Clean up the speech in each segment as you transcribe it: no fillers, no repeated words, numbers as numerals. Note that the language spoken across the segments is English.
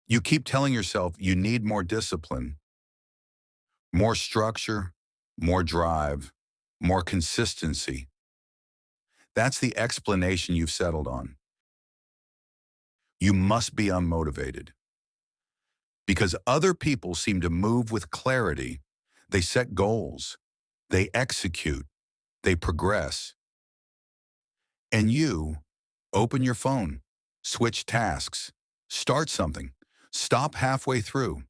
You keep telling yourself you need more discipline, more structure, more drive, more consistency. That's the explanation you've settled on. You must be unmotivated because other people seem to move with clarity. They set goals, they execute, they progress. And you open your phone, switch tasks, start something, stop halfway through.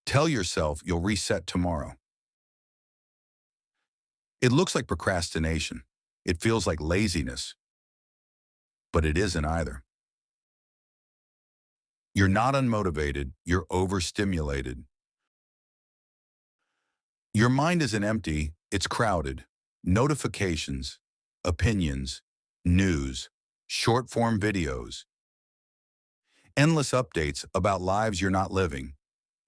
Tell yourself you'll reset tomorrow. It looks like procrastination. It feels like laziness, but it isn't either. You're not unmotivated, you're overstimulated. Your mind isn't empty, it's crowded. Notifications, opinions, news, short-form videos, endless updates about lives you're not living.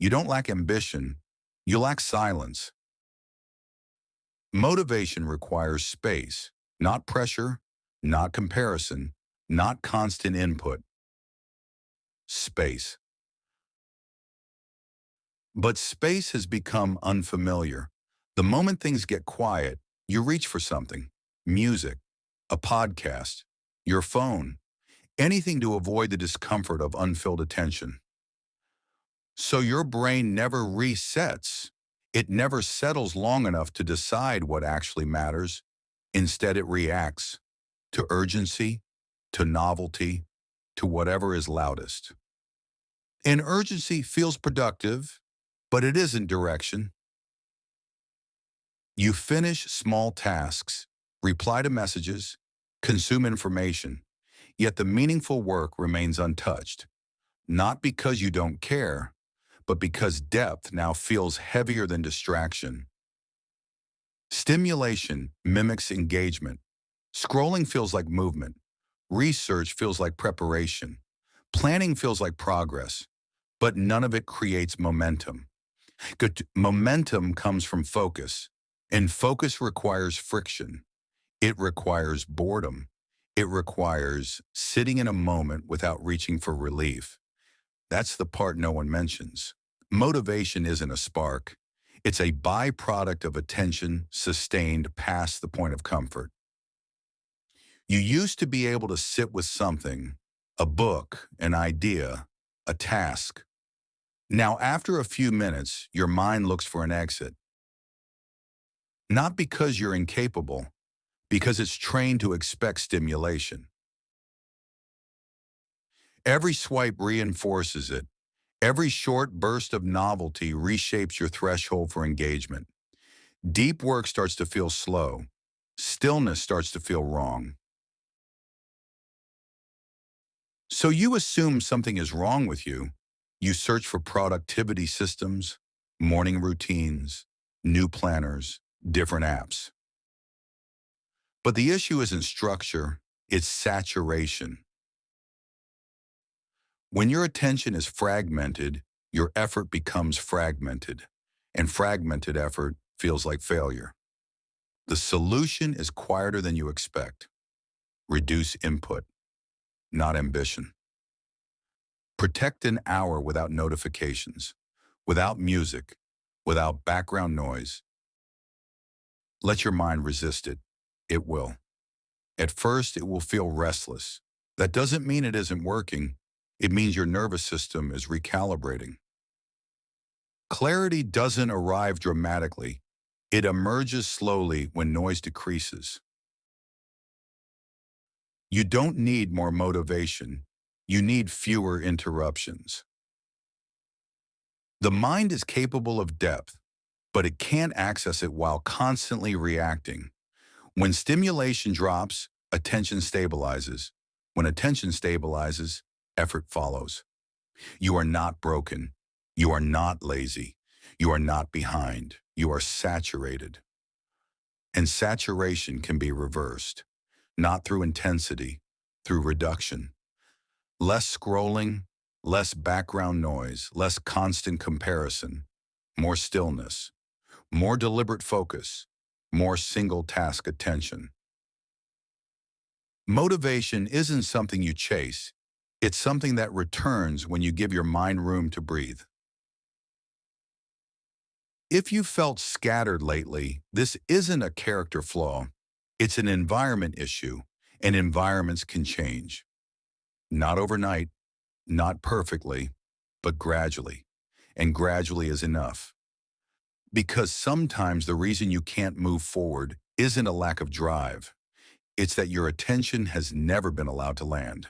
You don't lack ambition, you lack silence. Motivation requires space, not pressure, not comparison, not constant input. Space. But space has become unfamiliar. The moment things get quiet, you reach for something. Music, a podcast, your phone, anything to avoid the discomfort of unfilled attention. So your brain never resets. It never settles long enough to decide what actually matters. Instead, it reacts to urgency, to novelty, to whatever is loudest. And urgency feels productive, but it isn't direction. You finish small tasks, reply to messages, consume information, yet the meaningful work remains untouched. Not because you don't care, but because depth now feels heavier than distraction. Stimulation mimics engagement. Scrolling feels like movement. Research feels like preparation. Planning feels like progress, but none of it creates momentum. Good momentum comes from focus, and focus requires friction. It requires boredom. It requires sitting in a moment without reaching for relief. That's the part no one mentions. Motivation isn't a spark. It's a byproduct of attention sustained past the point of comfort. You used to be able to sit with something, a book, an idea, a task. Now, after a few minutes, your mind looks for an exit. Not because you're incapable, because it's trained to expect stimulation. Every swipe reinforces it. Every short burst of novelty reshapes your threshold for engagement. Deep work starts to feel slow. Stillness starts to feel wrong. So you assume something is wrong with you. You search for productivity systems, morning routines, new planners, different apps. But the issue isn't structure, it's saturation. When your attention is fragmented, your effort becomes fragmented, and fragmented effort feels like failure. The solution is quieter than you expect. Reduce input, not ambition. Protect an hour without notifications, without music, without background noise. Let your mind resist it. It will. At first, it will feel restless. That doesn't mean it isn't working. It means your nervous system is recalibrating. Clarity doesn't arrive dramatically. It emerges slowly when noise decreases. You don't need more motivation. You need fewer interruptions. The mind is capable of depth, but it can't access it while constantly reacting. When stimulation drops, attention stabilizes. When attention stabilizes, effort follows. You are not broken. You are not lazy. You are not behind. You are saturated. And saturation can be reversed, not through intensity, through reduction. Less scrolling, less background noise, less constant comparison, more stillness, more deliberate focus, more single-task attention. Motivation isn't something you chase. It's something that returns when you give your mind room to breathe. If you felt scattered lately, this isn't a character flaw. It's an environment issue, and environments can change. Not overnight, not perfectly, but gradually. And gradually is enough. Because sometimes the reason you can't move forward isn't a lack of drive. It's that your attention has never been allowed to land.